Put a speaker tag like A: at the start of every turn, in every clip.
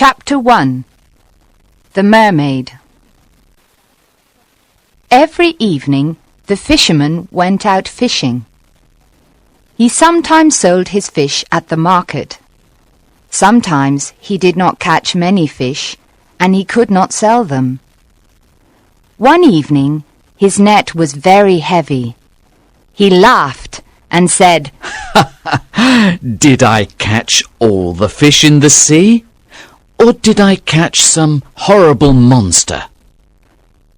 A: Chapter 1. The Mermaid. Every evening the fisherman went out fishing. He sometimes sold his fish at the market. Sometimes he did not catch many fish, and he could not sell them. One evening his net was very heavy. He laughed and said,
B: "Did I catch all the fish in the sea? Or did I catch some horrible monster?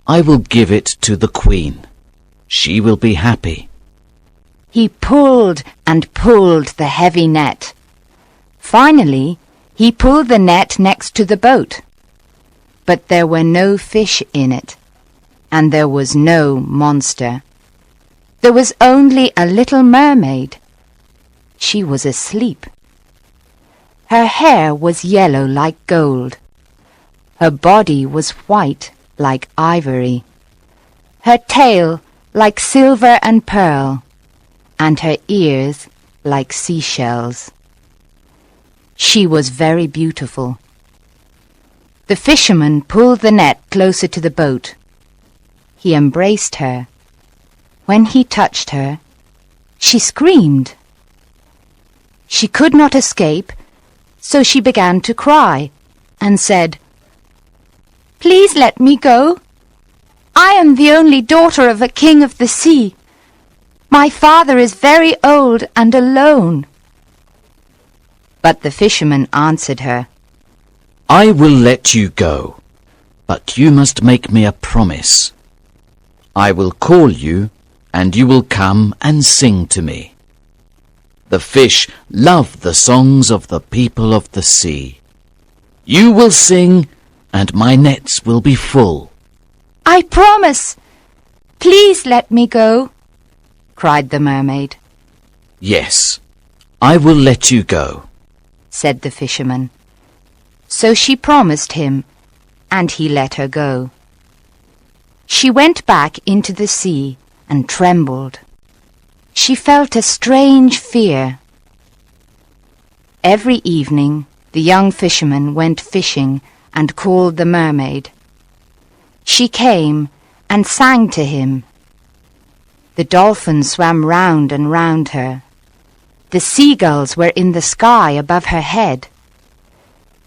B: I will give it to the queen. She will be happy."
A: He pulled and pulled the heavy net. Finally, he pulled the net next to the boat. But there were no fish in it, and there was no monster. There was only a little mermaid. She was asleep. Her hair was yellow like gold. Her body was white like ivory. Her tail like silver and pearl, and her ears like seashells. She was very beautiful. The fisherman pulled the net closer to the boat. He embraced her. When he touched her, she screamed. She could not escape, so she began to cry and said, "Please let me go. I am the only daughter of a king of the sea. My father is very old and alone." But the fisherman answered her,
B: "I will let you go, but you must make me a promise. I will call you, and you will come and sing to me. The fish love the songs of the people of the sea. You will sing, and my nets will be full."
A: "I promise. Please let me go," cried the mermaid.
B: "Yes, I will let you go,"
A: said the fisherman. So she promised him, and he let her go. She went back into the sea and trembled. She felt a strange fear. Every evening the young fisherman went fishing and called the mermaid. She came and sang to him. The dolphins swam round and round her. The seagulls were in the sky above her head.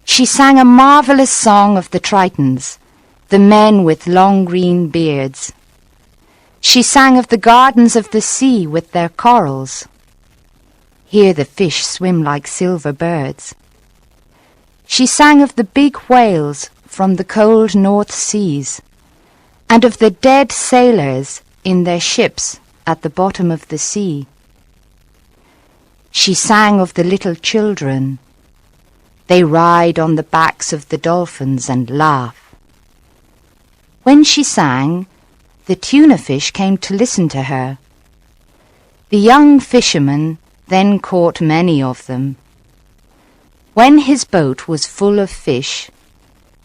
A: She sang a marvelous song of the Tritons, the men with long green beards. She sang of the gardens of the sea with their corals. Here the fish swim like silver birds. She sang of the big whales from the cold North Seas, and of the dead sailors in their ships at the bottom of the sea. She sang of the little children. They ride on the backs of the dolphins and laugh. When she sang, the tuna fish came to listen to her. The young fisherman then caught many of them. When his boat was full of fish,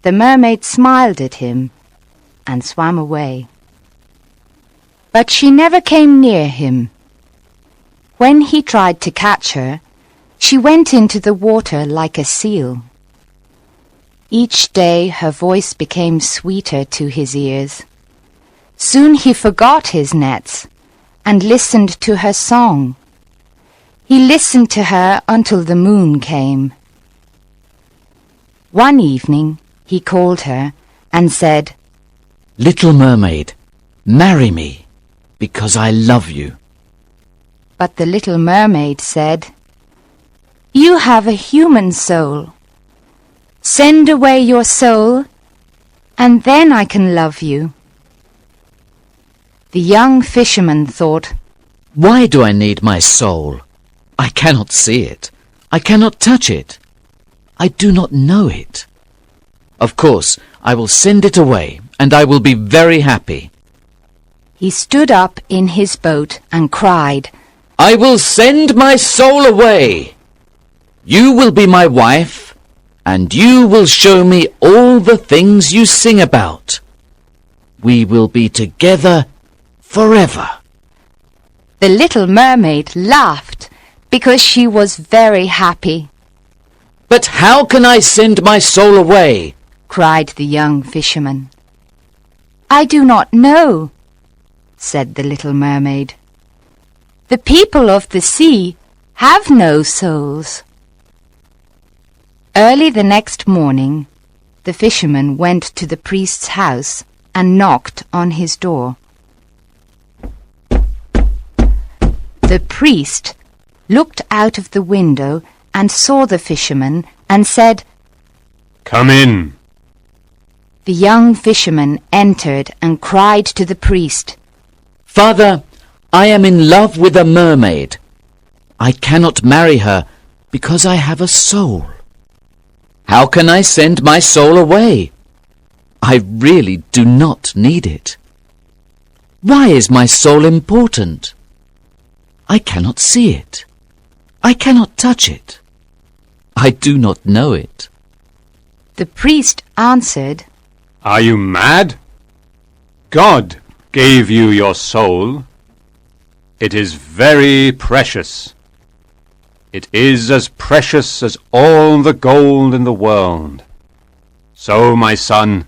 A: the mermaid smiled at him and swam away. But she never came near him. When he tried to catch her, she went into the water like a seal. Each day her voice became sweeter to his ears. Soon he forgot his nets and listened to her song. He listened to her until the moon came. One evening he called her and said,
B: "Little mermaid, marry me, because I love you."
A: But the little mermaid said, "You have a human soul. Send away your soul, and then I can love you." The young fisherman thought,
B: "Why do I need my soul? I cannot see it. I cannot touch it. I do not know it. Of course, I will send it away, and I will be very happy."
A: He stood up in his boat and cried,
B: "I will send my soul away. You will be my wife, and you will show me all the things you sing about. We will be together forever."
A: The little mermaid laughed because she was very happy.
B: But how can I send my soul away?
A: cried the young fisherman. I do not know, said the little mermaid. The people of the sea have no souls. Early the next morning, the fisherman went to the priest's house and knocked on his door. The priest looked out of the window and saw the fisherman and said,
C: Come in.
A: The young fisherman entered and cried to the priest,
B: Father, I am in love with a mermaid. I cannot marry her because I have a soul. How can I send my soul away? I really do not need it. Why is my soul important? I cannot see it. I cannot touch it. I do not know it.
A: The priest answered,
C: Are you mad? God gave you your soul. It is very precious. It is as precious as all the gold in the world. So, my son,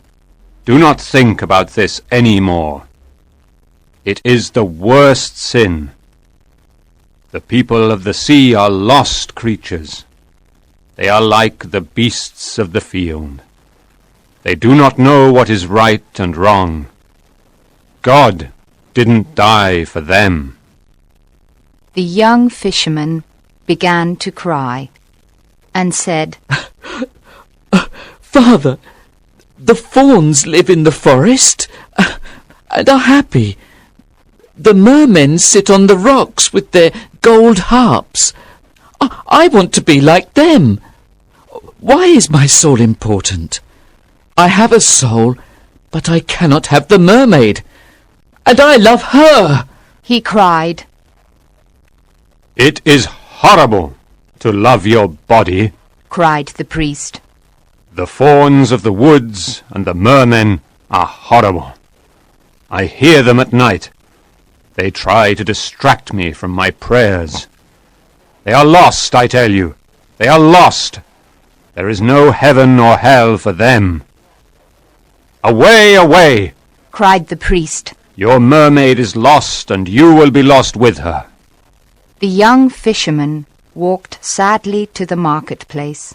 C: do not think about this any more. It is the worst sin. The people of the sea are lost creatures. They are like the beasts of the field. They do not know what is right and wrong. God didn't die for them.
A: The young fisherman began to cry and said,
B: Father, the fawns live in the forest and are happy. The mermen sit on the rocks with their gold harps. I want to be like them. Why is my soul important? I have a soul, but I cannot have the mermaid. And I love her,
A: he cried.
C: It is horrible to love your body.
A: Cried the priest.
C: The fawns of the woods and the mermen are horrible. I hear them at night. They try to distract me from my prayers. They are lost, I tell you. They are lost. There is no heaven or hell for them. Away, away!
A: Cried the priest.
C: Your mermaid is lost, and you will be lost with her.
A: The young fisherman walked sadly to the marketplace.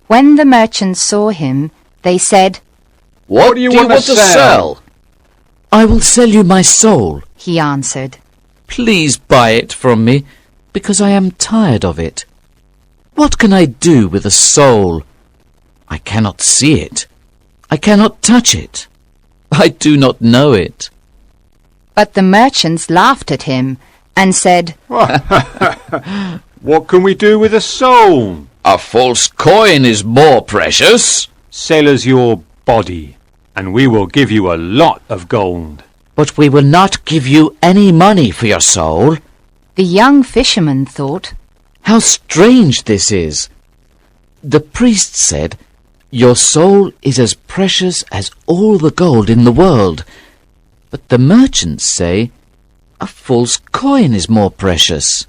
A: When the merchants saw him, they said,
B: What do you want to sell? I will sell you my soul,
A: he answered.
B: Please buy it from me, because I am tired of it. What can I do with a soul? I cannot see it. I cannot touch it. I do not know it.
A: But the merchants laughed at him and said,
C: What can we do with a soul?
B: A false coin is more precious.
C: Sell us your body, and we will give you a lot of gold.
B: But we will not give you any money for your soul.
A: The young fisherman thought,
B: How strange this is. The priest said, Your soul is as precious as all the gold in the world. But the merchants say, A false coin is more precious.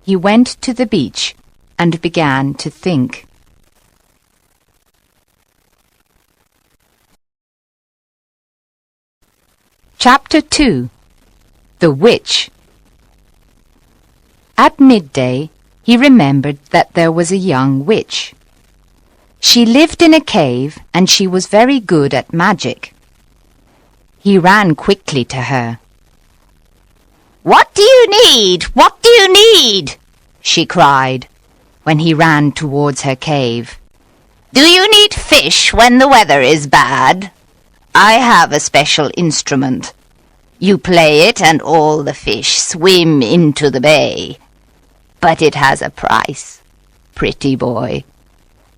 A: He went to the beach and began to think. Chapter 2. The Witch. At midday, he remembered that there was a young witch. She lived in a cave, and she was very good at magic. He ran quickly to her. "What do you need? What do you need?" she cried, when he ran towards her cave. "Do you need fish when the weather is bad? I have a special instrument. You play it and all the fish swim into the bay. But it has a price, pretty boy.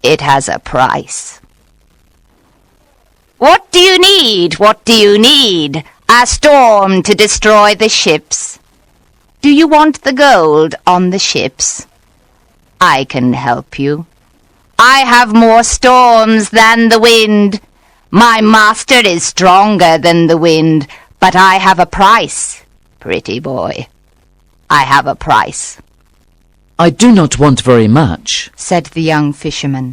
A: It has a price." "What do you need? What do you need? A storm to destroy the ships. Do you want the gold on the ships? I can help you. I have more storms than the wind. My master is stronger than the wind, but I have a price, pretty boy. I have a price."
B: I do not want very much,
A: said the young fisherman.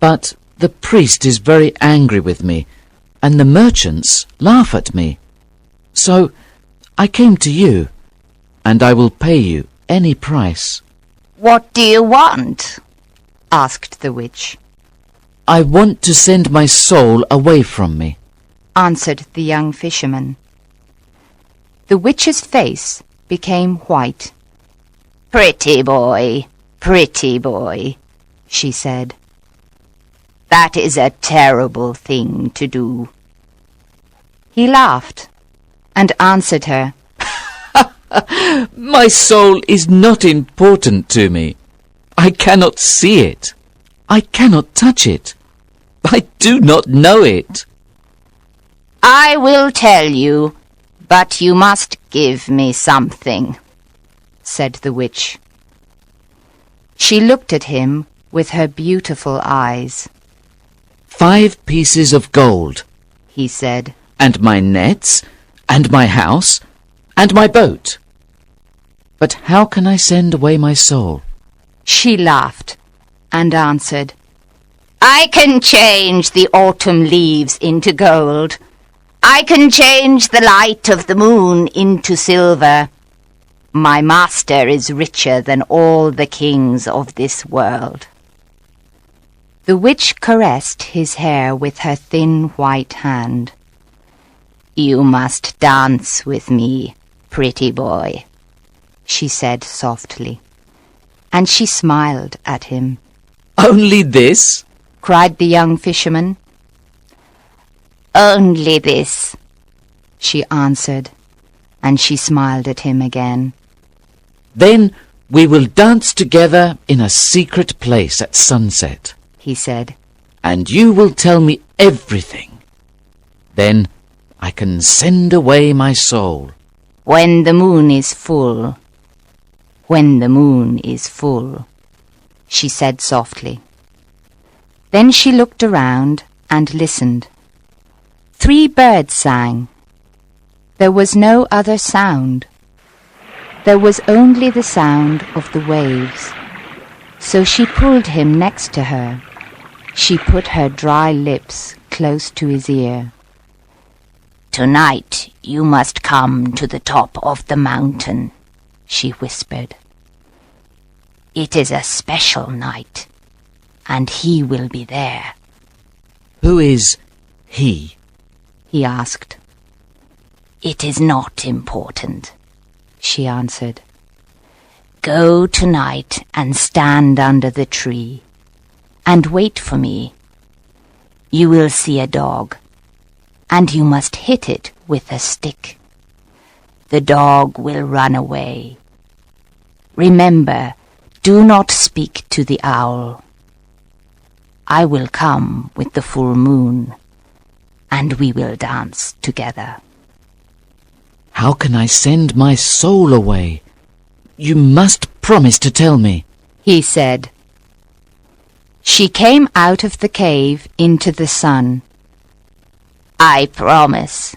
B: but the priest is very angry with me, and the merchants laugh at me. So I came to you, and I will pay you any price.
A: What do you want? Asked the witch.
B: I want to send my soul away from me.
A: Answered the young fisherman. The witch's face became white. Pretty boy, she said. That is a terrible thing to do. He laughed and answered her.
B: My soul is not important to me. I cannot see it. I cannot touch it. I do not know it.
A: I will tell you, but you must give me something, said the witch. She looked at him with her beautiful eyes.
B: 5 pieces of gold,
A: He said.
B: and my nets, and my house, and my boat. But how can I send away my soul?
A: She laughed and answered, I can change the autumn leaves into gold. I can change the light of the moon into silver. My master is richer than all the kings of this world. The witch caressed his hair with her thin white hand. You must dance with me, pretty boy, she said softly, and she smiled at him.
B: Only this?
A: Cried the young fisherman. Only this, she answered, and she smiled at him again.
B: Then we will dance together in a secret place at sunset,
A: He said.
B: and you will tell me everything. Then I can send away my soul.
A: When the moon is full, when the moon is full, she said softly. Then she looked around and listened. 3 birds sang. There was no other sound. There was only the sound of the waves. So she pulled him next to her. She put her dry lips close to his ear. Tonight you must come to the top of the mountain, she whispered. It is a special night, and he will be there.
B: Who is he?
A: He asked. It is not important, she answered. Go tonight and stand under the tree, and wait for me. You will see a dog, and you must hit it with a stick. The dog will run away. Remember, do not speak to the owl. I will come with the full moon, and we will dance together.
B: How can I send my soul away? You must promise to tell me,
A: he said. She came out of the cave into the sun. I promise,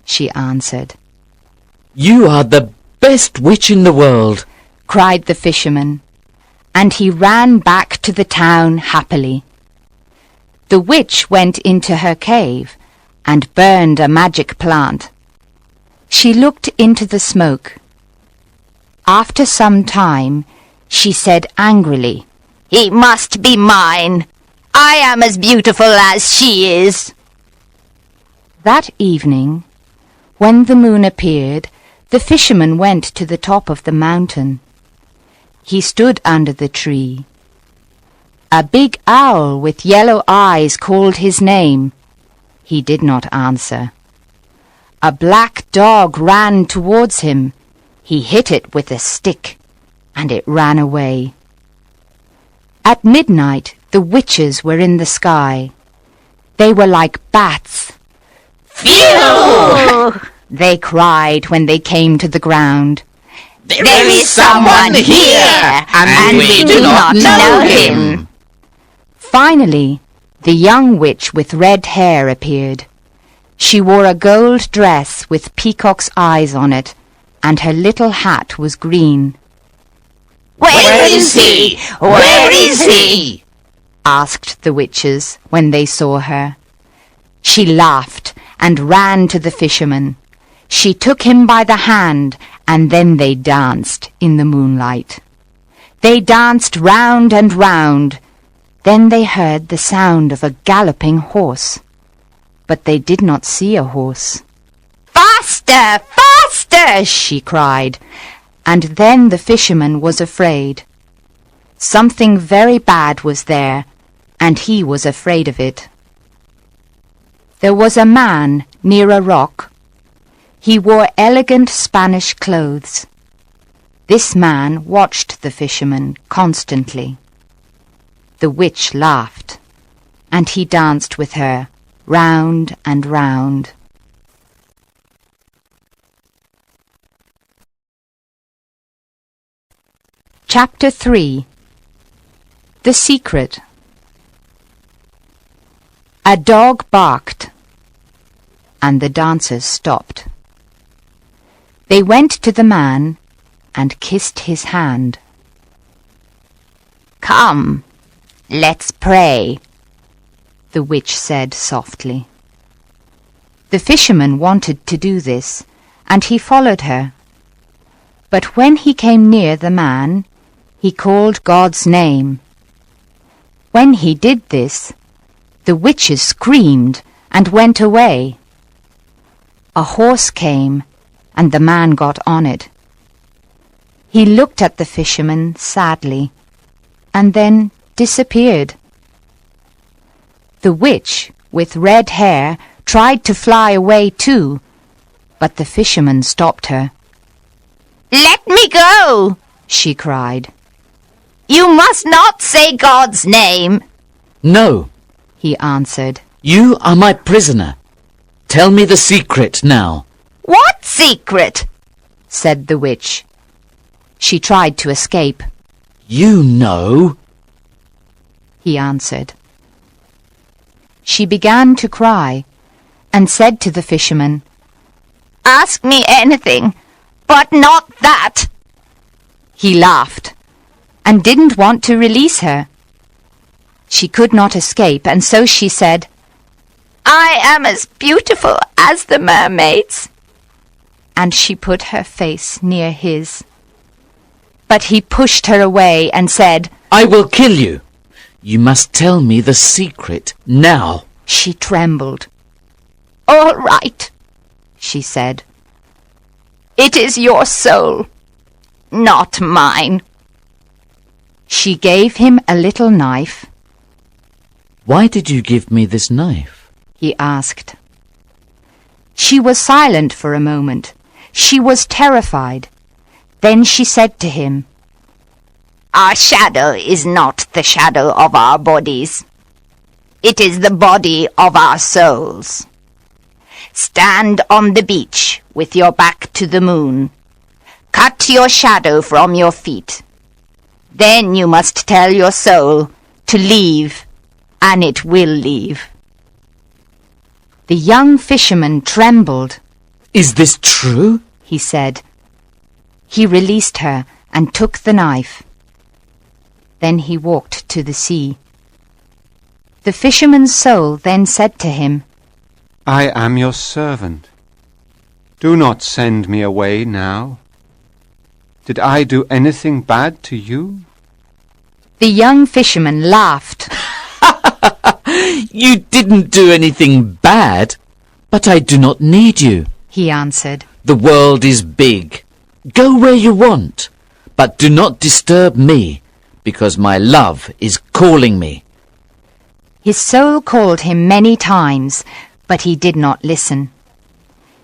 A: she answered.
B: You are the best witch in the world,
A: cried the fisherman, and he ran back to the town happily. The witch went into her cave and burned a magic plant. She looked into the smoke. After some time, she said angrily, He must be mine. I am as beautiful as she is. That evening, when the moon appeared, the fisherman went to the top of the mountain. He stood under the tree. A big owl with yellow eyes called his name. He did not answer. A black dog ran towards him. He hit it with a stick, and it ran away. At midnight, the witches were in the sky. They were like bats. Phew! They cried when they came to the ground. There is someone here, and we do not know him. Finally, the young witch with red hair appeared. She wore a gold dress with peacock's eyes on it, and her little hat was green. Where is he? Where is he? Asked the witches when they saw her. She laughed and ran to the fisherman. She took him by the hand, and then they danced in the moonlight. They danced round and round. Then they heard the sound of a galloping horse. But they did not see a horse. "Faster! Faster!" she cried. And then the fisherman was afraid. Something very bad was there, and he was afraid of it. There was a man near a rock. He wore elegant Spanish clothes. This man watched the fisherman constantly. The witch laughed, and he danced with her round and round. Chapter 3. The Secret. A dog barked, and the dancers stopped. They went to the man and kissed his hand. "Come, let's pray," the witch said softly. The fisherman wanted to do this, and he followed her. But when he came near the man, he called God's name. When he did this, the witches screamed and went away. A horse came, and the man got on it. He looked at the fisherman sadly, and then disappeared. The witch, with red hair, tried to fly away too, but the fisherman stopped her. "Let me go!" she cried. "You must not say God's name."
B: No,
A: he answered.
B: you are my prisoner. Tell me the secret now.
A: "What secret?" said the witch. She tried to escape.
B: You know.
A: He answered. She began to cry and said to the fisherman, "Ask me anything, but not that." He laughed and didn't want to release her. She could not escape, and so she said, "I am as beautiful as the mermaids." And she put her face near his. But he pushed her away and said,
B: I will kill you. You must tell me the secret now.
A: She trembled. "All right," she said. "It is your soul, not mine." She gave him a little knife.
B: Why did you give me this knife?
A: He asked. She was silent for a moment. She was terrified. Then she said to him, "Our shadow is not the shadow of our bodies. It is the body of our souls. Stand on the beach with your back to the moon. Cut your shadow from your feet. Then you must tell your soul to leave, and it will leave." The young fisherman trembled.
B: Is this true?
A: He said. He released her and took the knife. Then he walked to the sea. The fisherman's soul then said to him,
C: I am your servant. Do not send me away now. Did I do anything bad to you?
A: The young fisherman laughed.
B: You didn't do anything bad, but I do not need you.
A: He answered.
B: The world is big. Go where you want, but do not disturb me, because my love is calling me.
A: His soul called him many times, but he did not listen.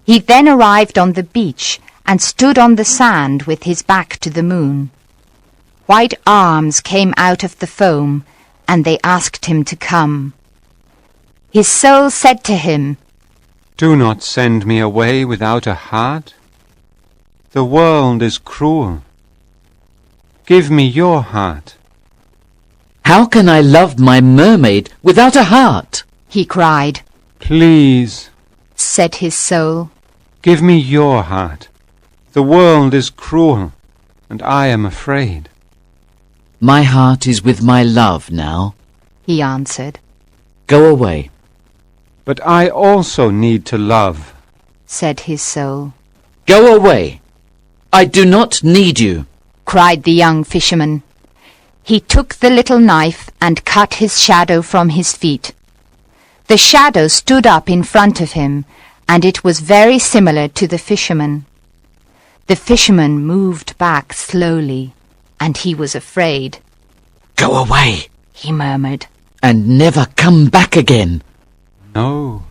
A: He then arrived on the beach and stood on the sand with his back to the moon. White arms came out of the foam, and they asked him to come. His soul said to him,
C: Do not send me away without a heart. The world is cruel. Give me your heart.
B: How can I love my mermaid without a heart?
A: He cried.
C: Please,
A: said his soul.
C: Give me your heart. The world is cruel, and I am afraid.
B: My heart is with my love now.
A: he answered.
B: Go away.
C: But I also need to love.
A: Said his soul.
B: Go away. I do not need you.
A: Cried the young fisherman. He took the little knife and cut his shadow from his feet. The shadow stood up in front of him, and it was very similar to the fisherman. The fisherman moved back slowly, and he was afraid.
B: Go away,
A: he murmured.
B: and never come back again.
C: No,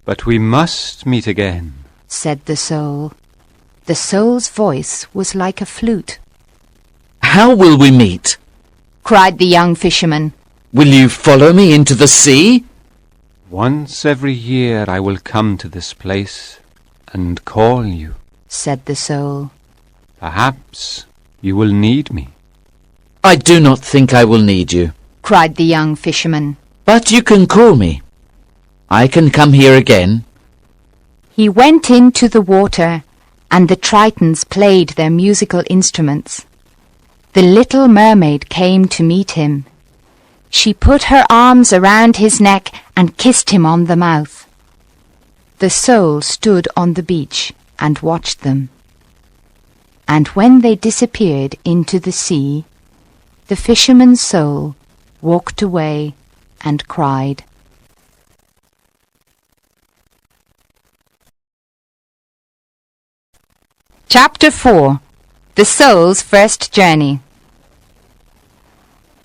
C: but we must meet again.
A: Said the soul. The soul's voice was like a flute.
B: How will we meet?
A: Cried the young fisherman.
B: Will you follow me into the sea?
C: Once every year I will come to this place and call you.
A: Said the soul.
C: Perhaps you will need me.
B: I do not think I will need you.
A: Cried the young fisherman.
B: But you can call me. I can come here again.
A: He went into the water, and the tritons played their musical instruments. The little mermaid came to meet him. She put her arms around his neck and kissed him on the mouth. The soul stood on the beach and watched them. And when they disappeared into the sea, the fisherman's soul walked away and cried. Chapter 4. The Soul's First Journey.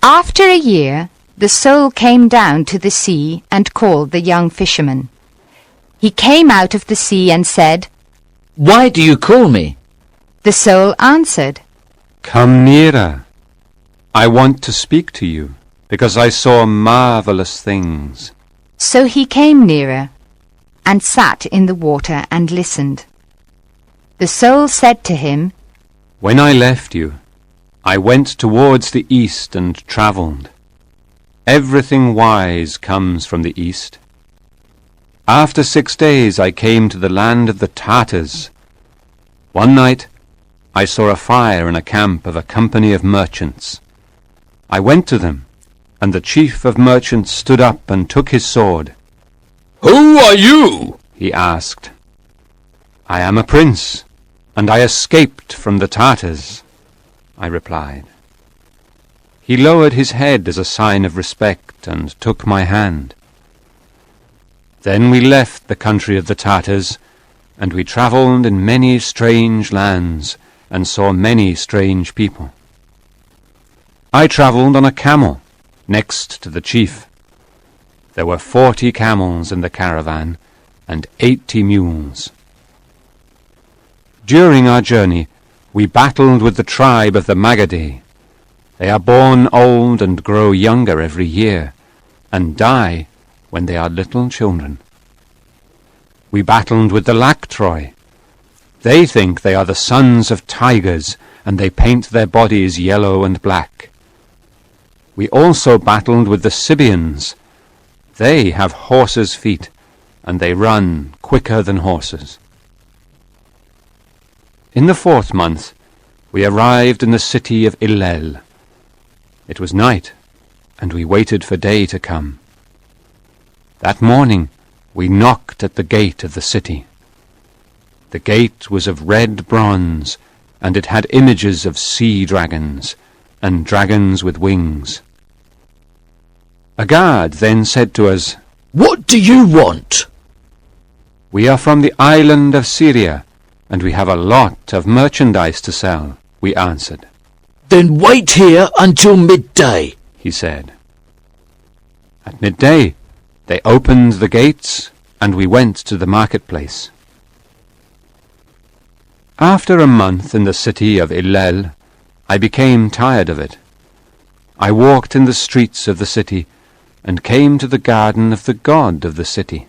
A: After a year, the soul came down to the sea and called the young fisherman. He came out of the sea and said,
B: Why do you call me?
A: The soul answered,
C: Come nearer. I want to speak to you, because I saw marvelous things.
A: So he came nearer and sat in the water and listened. The soul said to him,
C: When I left you, I went towards the east and travelled. Everything wise comes from the east. After 6 days I came to the land of the Tartars. One night I saw a fire in a camp of a company of merchants. I went to them, and the chief of merchants stood up and took his sword.
B: Who are you?
C: He asked. I am a prince, and I escaped from the Tartars, I replied. He lowered his head as a sign of respect and took my hand. Then we left the country of the Tartars, and we travelled in many strange lands and saw many strange people. I travelled on a camel next to the chief. There were 40 camels in the caravan and 80 mules. During our journey, we battled with the tribe of the Magadhi. They are born old and grow younger every year, and die when they are little children. We battled with the Laktroi. They think they are the sons of tigers, and they paint their bodies yellow and black. We also battled with the Sibians. They have horses' feet, and they run quicker than horses. In the 4th month, we arrived in the city of Illel. It was night, and we waited for day to come. That morning, we knocked at the gate of the city. The gate was of red bronze, and it had images of sea dragons, and dragons with wings. A guard then said to us,
B: What do you want?
C: We are from the island of Syria, and we have a lot of merchandise to sell, we answered.
B: Then wait here until midday,
C: He said. At midday, they opened the gates, and we went to the marketplace. After a month in the city of Illel, I became tired of it. I walked in the streets of the city, and came to the garden of the god of the city.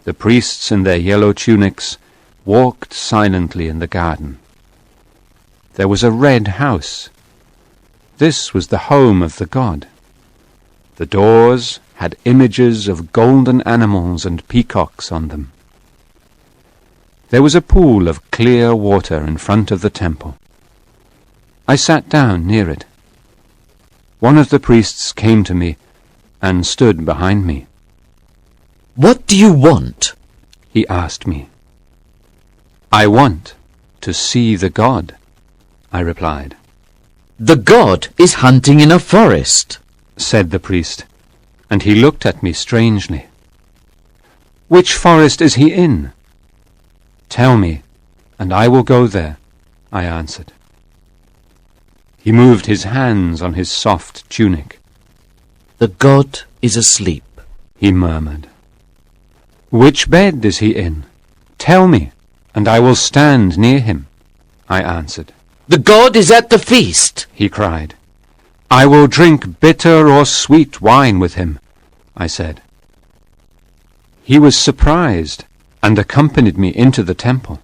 C: The priests in their yellow tunics walked silently in the garden. There was a red house. This was the home of the god. The doors had images of golden animals and peacocks on them. There was a pool of clear water in front of the temple. I sat down near it. one of the priests came to me and stood behind me.
B: "What do you want?"
C: He asked me. "I want to see the god," I replied.
B: "The god is hunting in a forest,"
C: said the priest, and he looked at me strangely. "Which forest is he in?" "Tell me, and I will go there," I answered. He moved his hands on his soft tunic.
B: "The god is asleep,"
C: he murmured. "Which bed is he in? Tell me, and I will stand near him," I answered.
B: "The god is at the feast,"
C: he cried. "I will drink bitter or sweet wine with him," I said. He was surprised and accompanied me into the temple.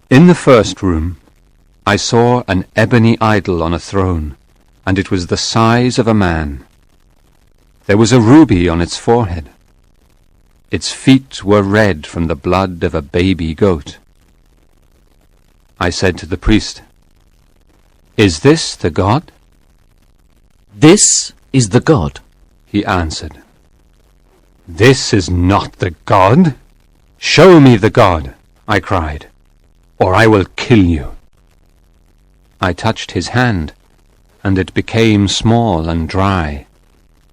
C: In the first room, I saw an ebony idol on a throne, and it was the size of a man. There was a ruby on its forehead. Its feet were red from the blood of a baby goat. I said to the priest, "Is this the god?"
B: "This is the god,"
C: he answered. "This is not the god. Show me the god," I cried, "or I will kill you." I touched his hand, and it became small and dry.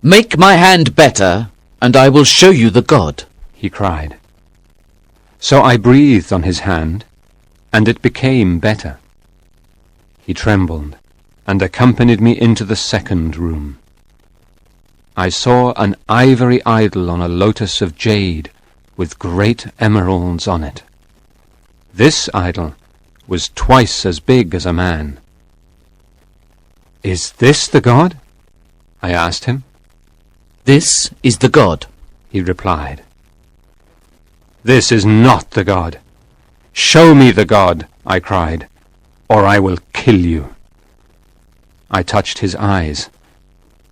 B: "Make my hand better, and I will show you the god,"
C: he cried. So I breathed on his hand, and it became better. He trembled, and accompanied me into the second room. I saw an ivory idol on a lotus of jade, with great emeralds on it. This idol was twice as big as a man. "Is this the god?" I asked him.
B: "This is the god,"
C: he replied. "This is not the god. Show me the god," I cried, "or I will kill you." I touched his eyes,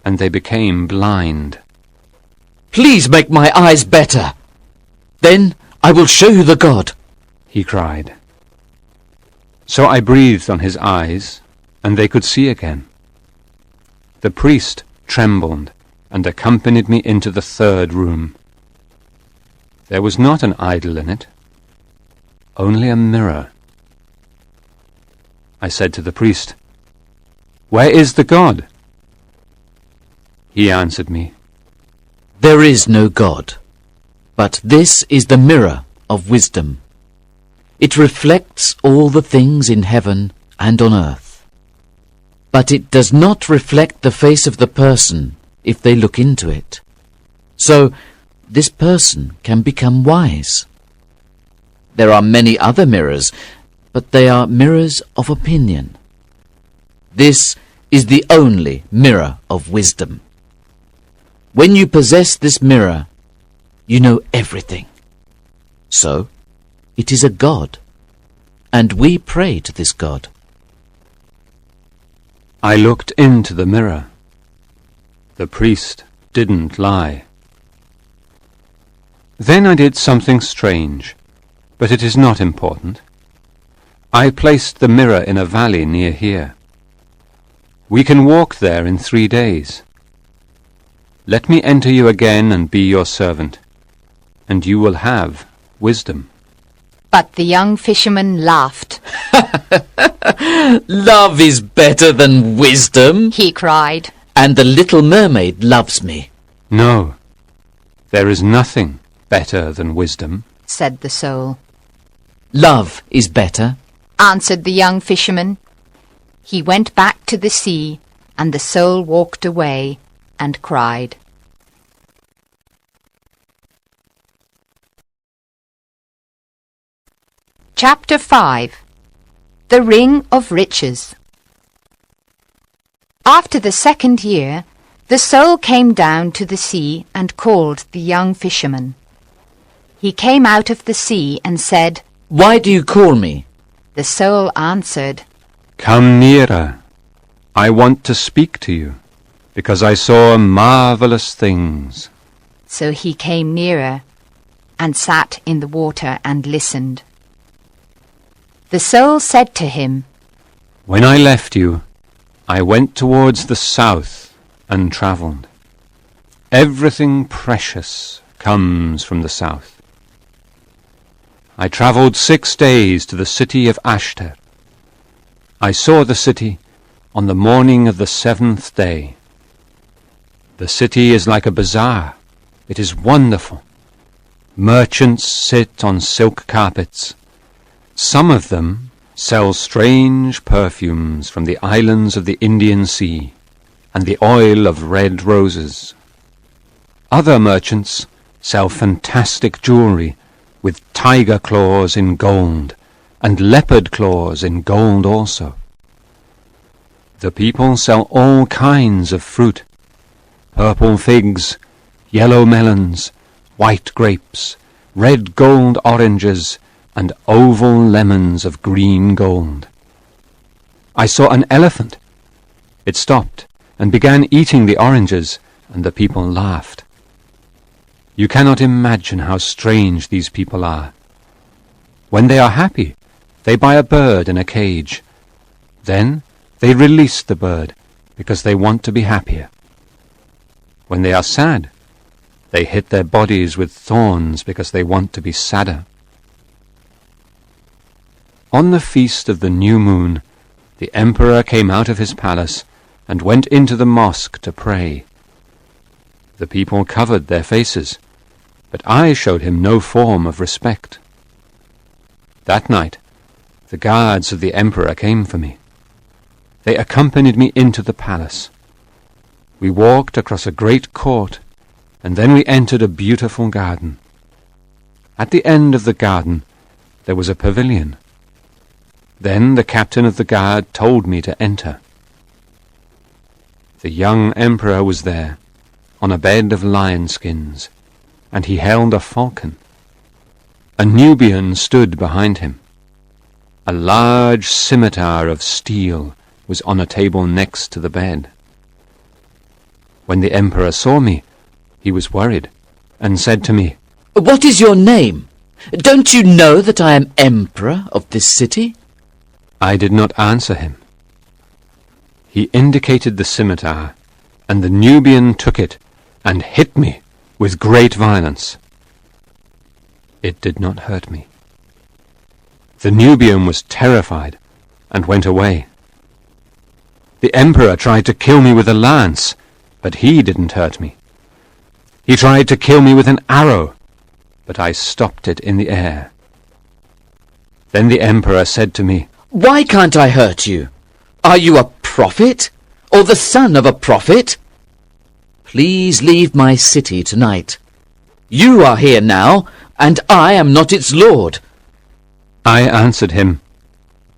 C: and they became blind.
B: "Please make my eyes better. Then I will show you the god,"
C: he cried. So I breathed on his eyes, and they could see again. The priest trembled and accompanied me into the third room. There was not an idol in it, only a mirror. I said to the priest, "Where is the god?" He answered me,
B: "There is no god, but this is the mirror of wisdom. It reflects all the things in heaven and on earth. But it does not reflect the face of the person if they look into it. So this person can become wise. There are many other mirrors, but they are mirrors of opinion. This is the only mirror of wisdom. When you possess this mirror, you know everything. So it is a god, and we pray to this god."
C: I looked into the mirror. The priest didn't lie. Then I did something strange, but it is not important. I placed the mirror in a valley near here. We can walk there in 3 days. Let me enter you again and be your servant, and you will have wisdom.
A: But the young fisherman laughed.
B: "Love is better than wisdom,"
A: He cried.
B: "and the little mermaid loves me."
C: No, there is nothing better than wisdom.
A: Said the soul.
B: "Love is better."
A: Answered the young fisherman. He went back to the sea, and the soul walked away and cried. Chapter 5. The Ring of Riches. After the second year, the soul came down to the sea and called the young fisherman. He came out of the sea and said,
B: "Why do you call me?"
A: The soul answered,
C: Come nearer. I want to speak to you, because I saw marvelous things.
A: So he came nearer and sat in the water and listened. The soul said to him,
C: When I left you, I went towards the south and travelled. Everything precious comes from the south. I travelled 6 days to the city of Ashtar. I saw the city on the morning of the 7th day. The city is like a bazaar. It is wonderful. Merchants sit on silk carpets. Some of them sell strange perfumes from the islands of the Indian Sea and the oil of red roses. Other merchants sell fantastic jewelry with tiger claws in gold and leopard claws in gold also. The people sell all kinds of fruit: purple figs, yellow melons, white grapes, red gold oranges, and oval lemons of green gold. I saw an elephant. It stopped and began eating the oranges, and the people laughed. You cannot imagine how strange these people are. When they are happy, they buy a bird in a cage. Then they release the bird because they want to be happier. When they are sad, they hit their bodies with thorns because they want to be sadder. On the feast of the new moon, the emperor came out of his palace and went into the mosque to pray. The people covered their faces, but I showed him no form of respect. That night, the guards of the emperor came for me. They accompanied me into the palace. We walked across a great court, and then we entered a beautiful garden. At the end of the garden, there was a pavilion. Then the captain of the guard told me to enter. The young emperor was there, on a bed of lion skins, and he held a falcon. A Nubian stood behind him. A large scimitar of steel was on a table next to the bed. When the emperor saw me, he was worried, and said to me,
B: "What is your name? Don't you know that I am emperor of this city?"
C: I did not answer him. He indicated the scimitar, and the Nubian took it and hit me with great violence. It did not hurt me. The Nubian was terrified and went away. The emperor tried to kill me with a lance, but he didn't hurt me. He tried to kill me with an arrow, but I stopped it in the air. Then the emperor said to me,
B: "Why can't I hurt you? Are you a prophet, or the son of a prophet? Please leave my city tonight. You are here now, and I am not its lord."
C: I answered him,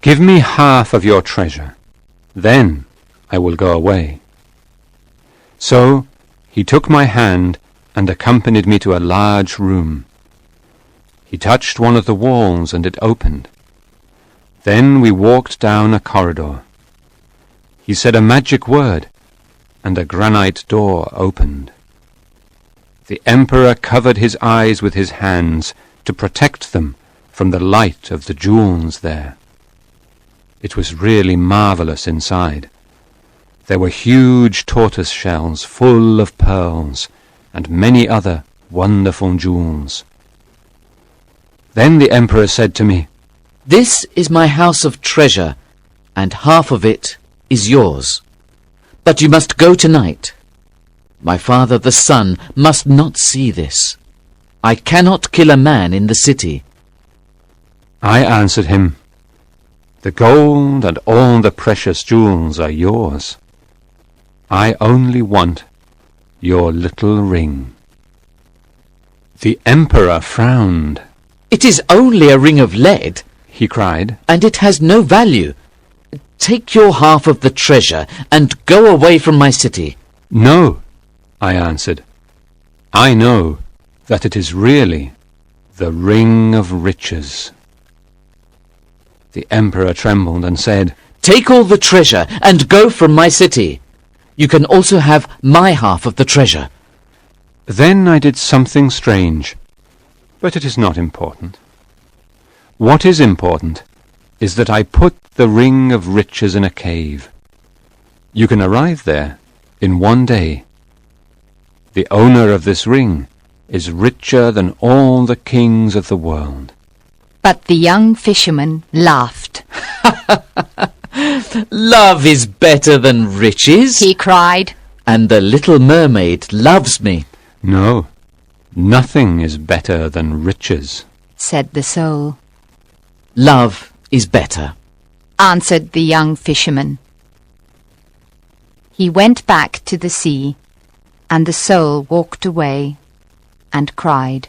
C: "Give me half of your treasure, then I will go away." So he took my hand and accompanied me to a large room. He touched one of the walls, and it opened. Then we walked down a corridor. He said a magic word, and a granite door opened. The emperor covered his eyes with his hands to protect them from the light of the jewels there. It was really marvelous inside. There were huge tortoise shells full of pearls, and many other wonderful jewels. Then the emperor said to me,
B: "This is my house of treasure, and half of it is yours. But you must go tonight. My father the sun must not see this. I cannot kill a man in the city."
C: I answered him, "The gold and all the precious jewels are yours. I only want your little ring." The emperor frowned.
B: "It is only a ring of lead,"
C: he cried.
B: "and it has no value. Take your half of the treasure and go away from my city."
C: "No," I answered. "I know that it is really the ring of riches." The emperor trembled and said,
B: "Take all the treasure and go from my city. You can also have my half of the treasure."
C: Then I did something strange, but it is not important. What is important is that I put the ring of riches in a cave. You can arrive there in one day. The owner of this ring is richer than all the kings of the world.
A: But the young fisherman laughed.
B: Love is better than riches,
A: He cried.
B: and the little mermaid loves me.
C: No, nothing is better than riches.
A: Said the soul.
B: Love is better.
A: Answered the young fisherman. He went back to the sea, and the soul walked away and cried.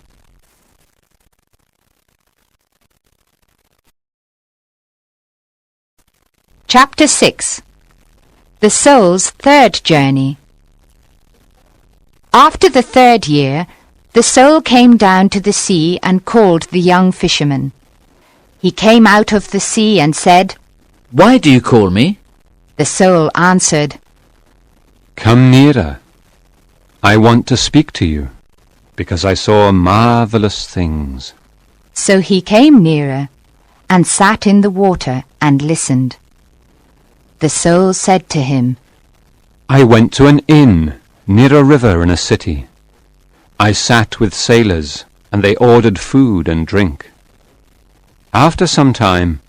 A: Chapter 6. The Soul's Third Journey. After the 3rd year, the soul came down to the sea and called the young fisherman. He came out of the sea and said,
B: Why do you call me?
A: The soul answered,
C: Come nearer. I want to speak to you, because I saw marvelous things.
A: So he came nearer and sat in the water and listened. The soul said to him,
C: I went to an inn near a river in a city. I sat with sailors, and they ordered food and drink. After some time,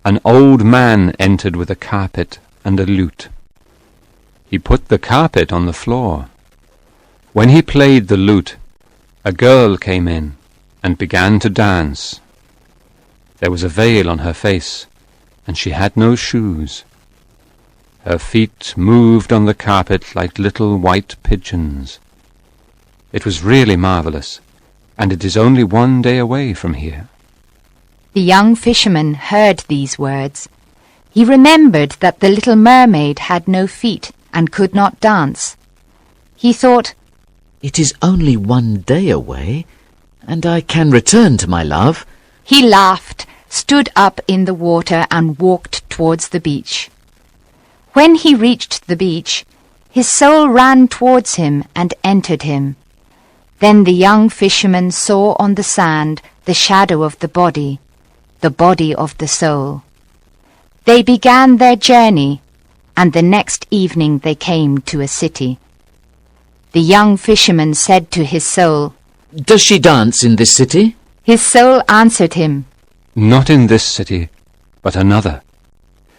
C: an old man entered with a carpet and a lute. He put the carpet on the floor. When he played the lute, a girl came in and began to dance. There was a veil on her face, and she had no shoes. Her feet moved on the carpet like little white pigeons. It was really marvelous, and it is only one day away from here.
A: The young fisherman heard these words. He remembered that the little mermaid had no feet and could not dance. He thought,
B: It is only one day away, and I can return to my love.
A: He laughed, stood up in the water and walked towards the beach. When he reached the beach, his soul ran towards him and entered him. Then the young fisherman saw on the sand the shadow of the body of the soul. They began their journey, and the next evening they came to a city. The young fisherman said to his soul,
B: Does she dance in this city?
A: His soul answered him,
C: Not in this city, but another.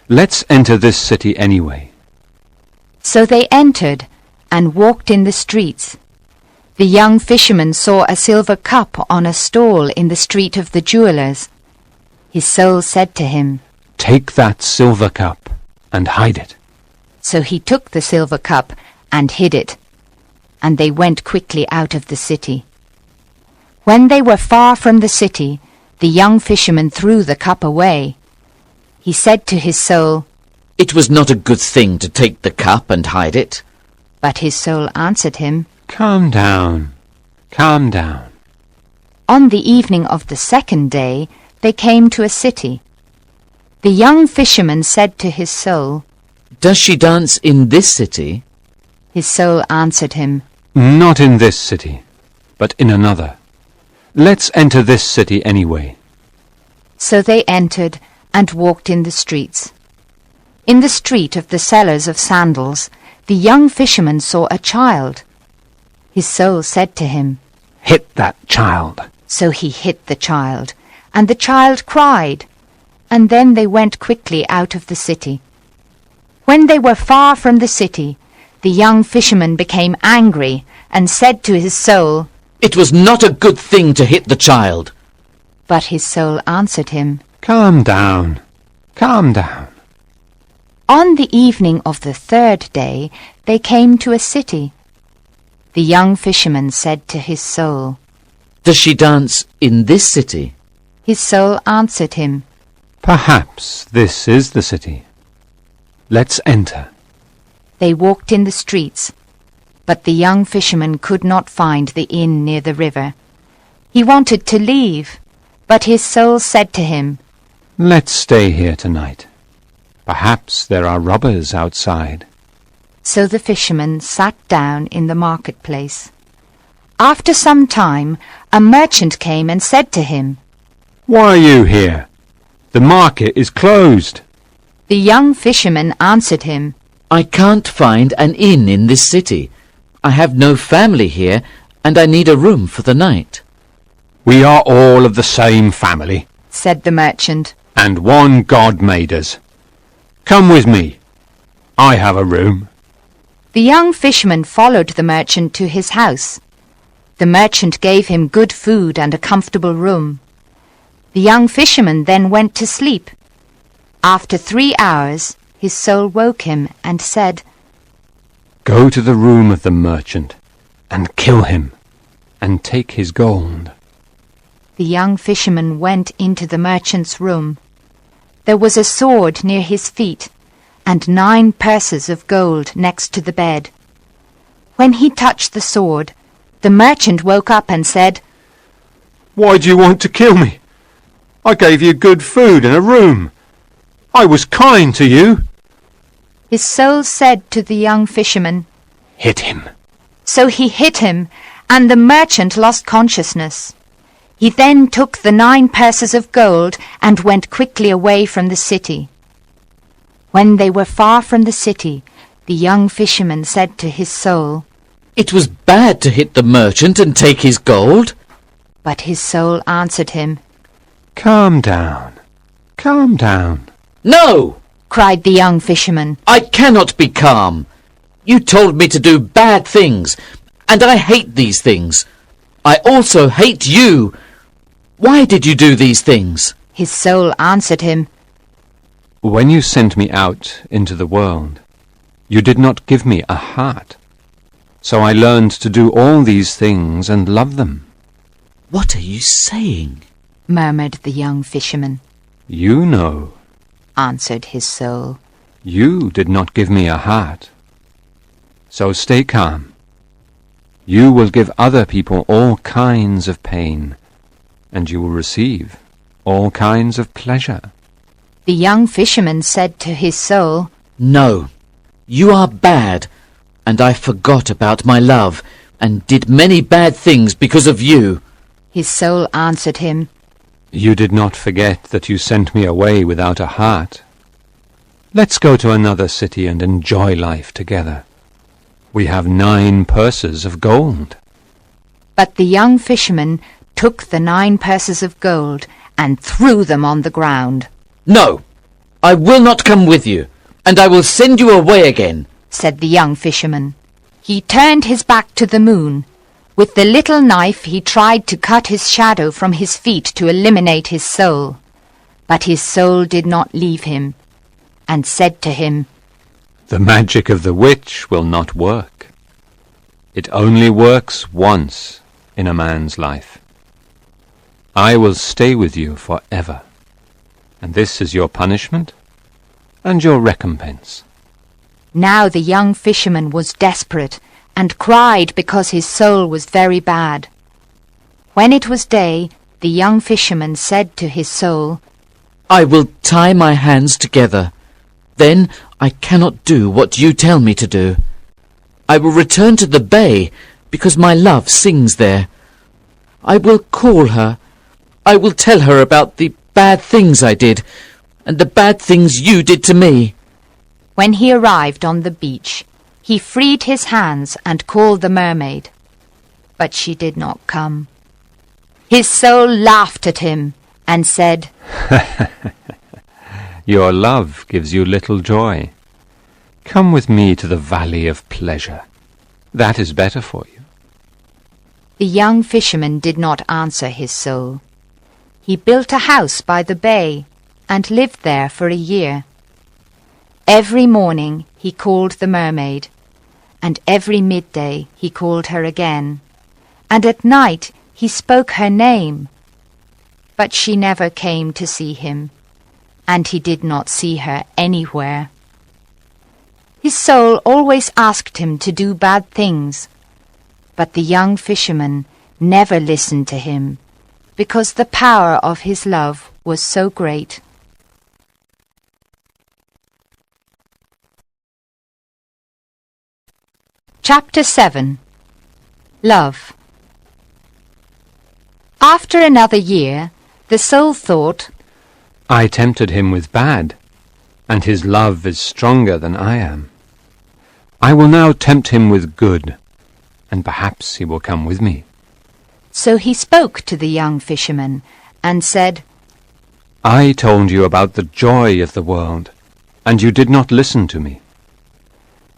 C: Let's enter this city anyway.
A: So they entered and walked in the streets. The young fisherman saw a silver cup on a stall in the street of the jewelers. His soul said to him,
C: Take that silver cup and hide it.
A: So he took the silver cup and hid it, and they went quickly out of the city. When they were far from the city, the young fisherman threw the cup away. He said to his soul,
B: It was not a good thing to take the cup and hide it.
A: But his soul answered him,
C: Calm down, calm down.
A: On the evening of the 2nd day, they came to a city. The young fisherman said to his soul,
B: Does she dance in this city?
A: His soul answered him,
C: Not in this city, but in another. Let's enter this city anyway.
A: So they entered and walked in the streets. In the street of the sellers of sandals, the young fisherman saw a child. His soul said to him,
C: Hit that child.
A: So he hit the child, and the child cried, and then they went quickly out of the city. When they were far from the city, the young fisherman became angry and said to his soul,
B: It was not a good thing to hit the child.
A: But his soul answered him,
C: Calm down, calm down.
A: On the evening of the 3rd day, they came to a city. The young fisherman said to his soul,
B: Does she dance in this city?
A: His soul answered him,
C: Perhaps this is the city. Let's enter.
A: They walked in the streets, but the young fisherman could not find the inn near the river. He wanted to leave, but his soul said to him,
C: Let's stay here tonight. Perhaps there are robbers outside.
A: So the fisherman sat down in the marketplace. After some time, a merchant came and said to him,
C: Why are you here? The market is closed.
A: The young fisherman answered him,
B: I can't find an inn in this city. I have no family here, and I need a room for the night.
C: We are all of the same family,
A: said the merchant.
C: and one God made us. Come with me. I have a room.
A: The young fisherman followed the merchant to his house. The merchant gave him good food and a comfortable room. The young fisherman then went to sleep. After 3 hours, his soul woke him and said,
C: Go to the room of the merchant and kill him and take his gold.
A: The young fisherman went into the merchant's room. There was a sword near his feet and 9 purses of gold next to the bed. When he touched the sword, the merchant woke up and said,
C: Why do you want to kill me? I gave you good food and a room. I was kind to you.
A: His soul said to the young fisherman.
C: Hit him.
A: So he hit him, and the merchant lost consciousness. He then took the 9 purses of gold and went quickly away from the city. When they were far from the city, the young fisherman said to his soul,
B: It was bad to hit the merchant and take his gold.
A: But his soul answered him.
C: Calm down. Calm down.
B: No!
A: Cried the young fisherman.
B: I cannot be calm. You told me to do bad things, and I hate these things. I also hate you. Why did you do these things?
A: His soul answered him.
C: When you sent me out into the world, you did not give me a heart. So I learned to do all these things and love them.
B: What are you saying?
A: Murmured the young fisherman.
C: You know.
A: Answered his soul.
C: You did not give me a heart. So stay calm. You will give other people all kinds of pain, and you will receive all kinds of pleasure.
A: The young fisherman said to his soul,
B: No, you are bad, and I forgot about my love, and did many bad things because of you.
A: His soul answered him,
C: You did not forget that you sent me away without a heart. Let's go to another city and enjoy life together. We have 9 purses of gold.
A: But the young fisherman took the 9 purses of gold and threw them on the ground.
B: No, I will not come with you, and I will send you away again,
A: said the young fisherman. He turned his back to the moon. With the little knife he tried to cut his shadow from his feet to eliminate his soul. But his soul did not leave him, and said to him,
C: The magic of the witch will not work. It only works once in a man's life. I will stay with you forever, and this is your punishment and your recompense.
A: Now the young fisherman was desperate and cried because his soul was very bad. When it was day, the young fisherman said to his soul,
B: I will tie my hands together. Then I cannot do what you tell me to do. I will return to the bay, because my love sings there. I will call her. I will tell her about the bad things I did, and the bad things you did to me.
A: When he arrived on the beach, he freed his hands and called the mermaid. But she did not come. His soul laughed at him and said,
C: Your love gives you little joy. Come with me to the valley of pleasure. That is better for you.
A: The young fisherman did not answer his soul. He built a house by the bay and lived there for a year. Every morning he called the mermaid, and every midday he called her again, and at night he spoke her name. But she never came to see him, and he did not see her anywhere. His soul always asked him to do bad things, but the young fisherman never listened to him, because the power of his love was so great. Chapter 7. Love. After another year, the soul thought,
C: I tempted him with bad, and his love is stronger than I am. I will now tempt him with good, and perhaps he will come with me.
A: So he spoke to the young fisherman and said,
C: I told you about the joy of the world, and you did not listen to me.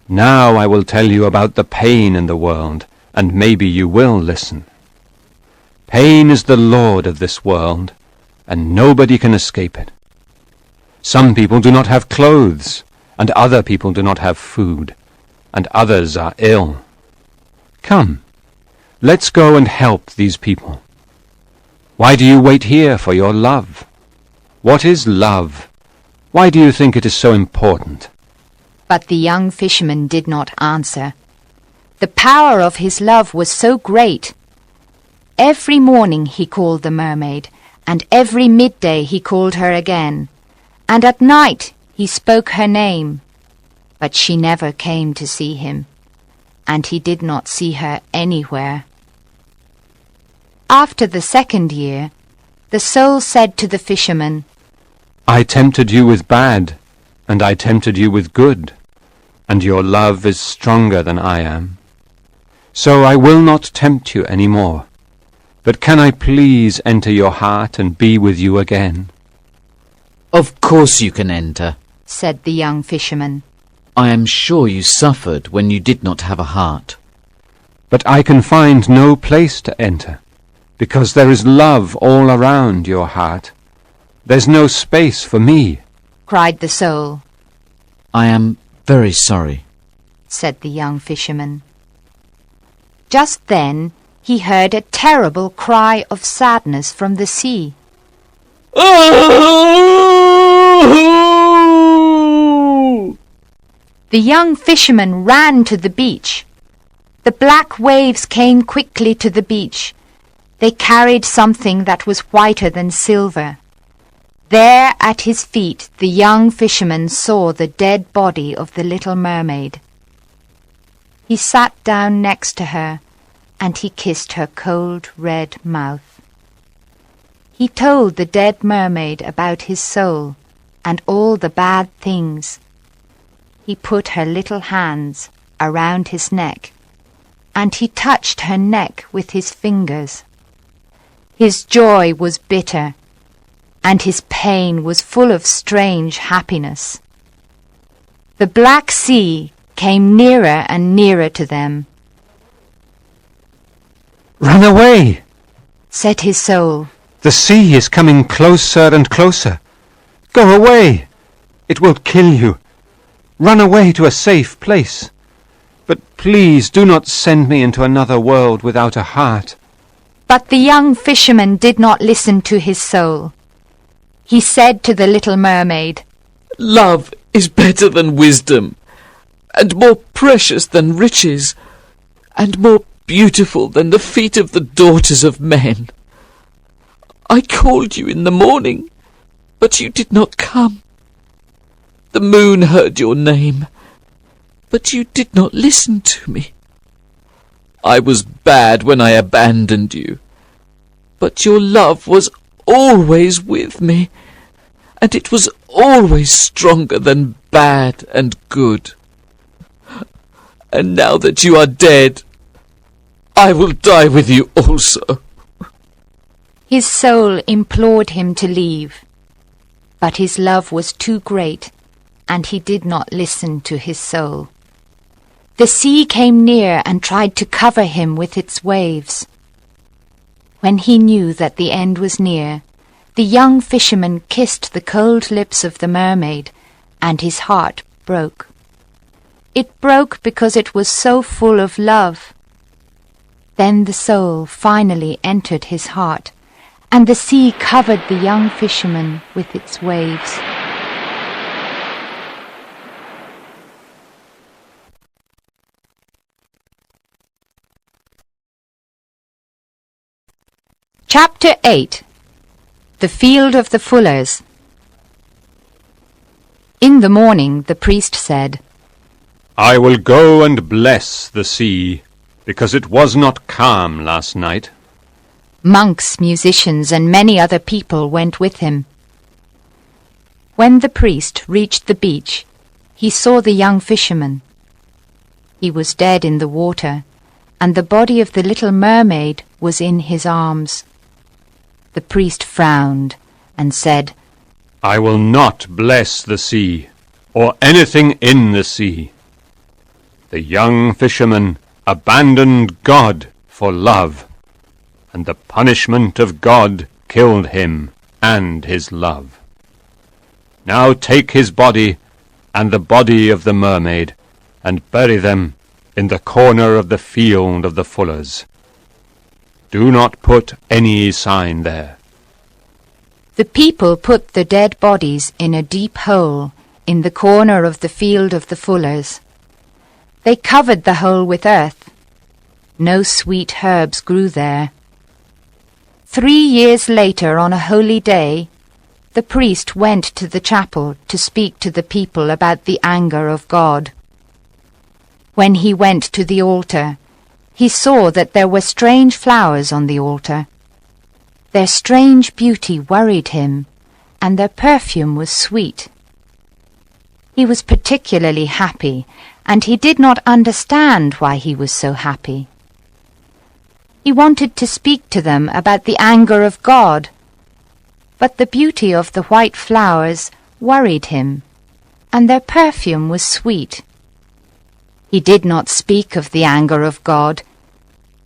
C: Now I will tell you about the pain in the world, and maybe you will listen. Pain is the lord of this world, and nobody can escape it. Some people do not have clothes, and other people do not have food, and others are ill. Come, let's go and help these people. Why do you wait here for your love? What is love? Why do you think it is so important?
A: But the young fisherman did not answer. The power of his love was so great. Every morning he called the mermaid, and every midday he called her again, and at night he spoke her name. But she never came to see him, and he did not see her anywhere. After the second year, the soul said to the fisherman,
C: I tempted you with bad, and I tempted you with good, and your love is stronger than I am. So I will not tempt you any more. But can I please enter your heart and be with you again?
B: Of course you can enter.
A: said the young fisherman.
B: I am sure you suffered when you did not have a heart.
C: But I can find no place to enter, because there is love all around your heart. There's no space for me,
A: cried the soul.
B: I am very sorry,
A: said the young fisherman. Just then he heard a terrible cry of sadness from the sea.
B: Oh!
A: The young fisherman ran to the beach. The black waves came quickly to the beach. They carried something that was whiter than silver. There at his feet the young fisherman saw the dead body of the little mermaid. He sat down next to her, and he kissed her cold red mouth. He told the dead mermaid about his soul and all the bad things. He put her little hands around his neck, and he touched her neck with his fingers. His joy was bitter, and his pain was full of strange happiness. The black sea came nearer and nearer to them.
C: Run away,
A: said his soul.
C: The sea is coming closer and closer. Go away, it will kill you. Run away to a safe place. But please do not send me into another world without a heart.
A: But the young fisherman did not listen to his soul. He said to the little mermaid,
B: Love is better than wisdom, and more precious than riches, and more beautiful than the feet of the daughters of men. I called you in the morning, but you did not come. The moon heard your name, but you did not listen to me. I was bad when I abandoned you, but your love was always with me, and it was always stronger than bad and good. And now that you are dead, I will die with you also.
A: His soul implored him to leave, but his love was too great, and he did not listen to his soul. The sea came near and tried to cover him with its waves. When he knew that the end was near, the young fisherman kissed the cold lips of the mermaid, and his heart broke. It broke because it was so full of love. Then the soul finally entered his heart, and the sea covered the young fisherman with its waves. Chapter 8. The Field of the Fullers. In the morning the priest said,
C: I will go and bless the sea, because it was not calm last night.
A: Monks, musicians, and many other people went with him. When the priest reached the beach, he saw the young fisherman. He was dead in the water, and the body of the little mermaid was in his arms. The priest frowned and said,
C: I will not bless the sea, or anything in the sea. The young fisherman abandoned God for love, and the punishment of God killed him and his love. Now take his body and the body of the mermaid, and bury them in the corner of the field of the fullers. Do not put any sign there.
A: The people put the dead bodies in a deep hole in the corner of the field of the fullers. They covered the hole with earth. No sweet herbs grew there. 3 years later, on a holy day, the priest went to the chapel to speak to the people about the anger of God. When he went to the altar, he saw that there were strange flowers on the altar. Their strange beauty worried him, and their perfume was sweet. He was particularly happy, and he did not understand why he was so happy. He wanted to speak to them about the anger of God, but the beauty of the white flowers worried him, and their perfume was sweet. He did not speak of the anger of God.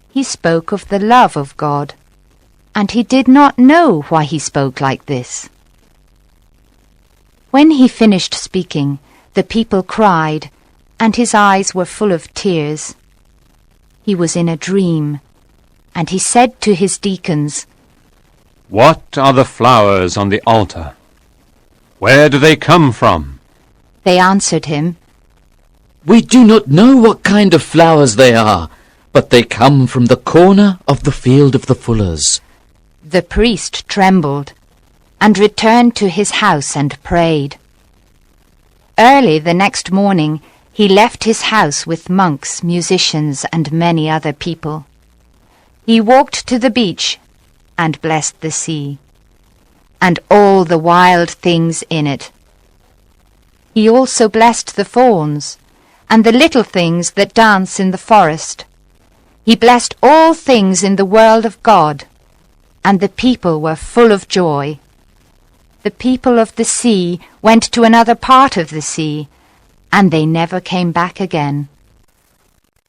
A: He spoke of the love of God, and he did not know why he spoke like this. When he finished speaking, the people cried, and his eyes were full of tears. He was in a dream, and he said to his deacons,
C: What are the flowers on the altar? Where do they come from?
A: They answered him,
B: We do not know what kind of flowers they are, but they come from the corner of the field of the fullers.
A: The priest trembled, and returned to his house and prayed. Early the next morning he left his house with monks, musicians, and many other people. He walked to the beach and blessed the sea, and all the wild things in it. He also blessed the fawns, and the little things that dance in the forest. He blessed all things in the world of God, and the people were full of joy. The people of the sea went to another part of the sea, and they never came back again.